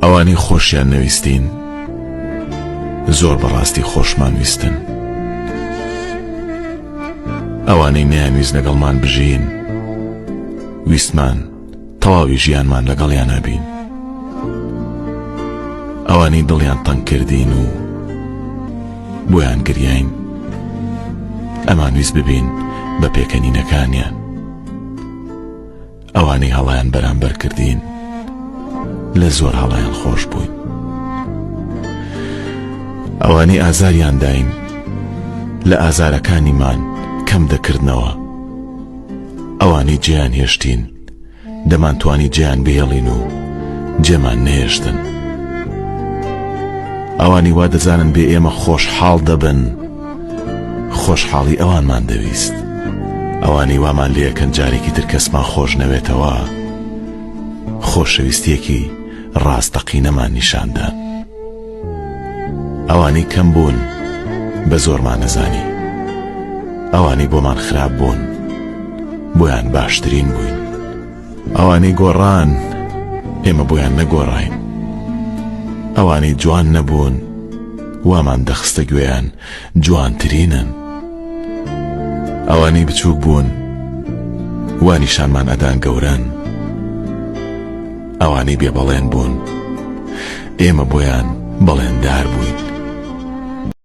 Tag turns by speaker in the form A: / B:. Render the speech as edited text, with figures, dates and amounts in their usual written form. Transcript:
A: ئەوانەی خۆشیان نەویستین زۆر بەڕاستی خۆشمان ویستن. ئەوانەی نەیانویست لەگەڵمان بژین ویستمان تەواوی ژیانمان لەگەڵیان هەبین. ئەوانەی دڵیان تەنگ کردین و بۆیان گریاین ئەمان ویست ببین بە پێکەنینەکانیان. ئەوانەی هەڵیان بەرامبەر کردین لە زۆر هەڵیان خۆش بووین. ئەوانەی ئازاریان داین لە ئازارەکانیمان کەم دەکردنەوە. ئەوانەی جێیان هێشتین دەمانتوانی جێیان بهێڵین و جێمان نەهێشتن. ئەوانی وا دەزانن بێ ئێمە خۆشحاڵ دەبن خۆشحاڵی ئەوانمان دەویست. ئەوانی وامان لێ یەکەن جارێکی تر کەسمان خۆش نەوێتەوە خۆشەویستیەکی ڕاستەقینەمان نیشاندان. ئەوانی کەم بوون بە زۆرمان نەزانی. ئەوانی بۆمان خراپ بوون بۆیان باشترین بووین. ئەوانی گۆڕان ئێمە بۆیان نەگۆڕاین. ئەوانی جوان نەبوون وامان دەخستە گوێیان جوانترینن. ئەوانی بچووک بوون وانیشانمان ئەدان گەورەن. ئەوانی بێبەڵێن بوون ئێمە بۆیان بەڵێندار بووین.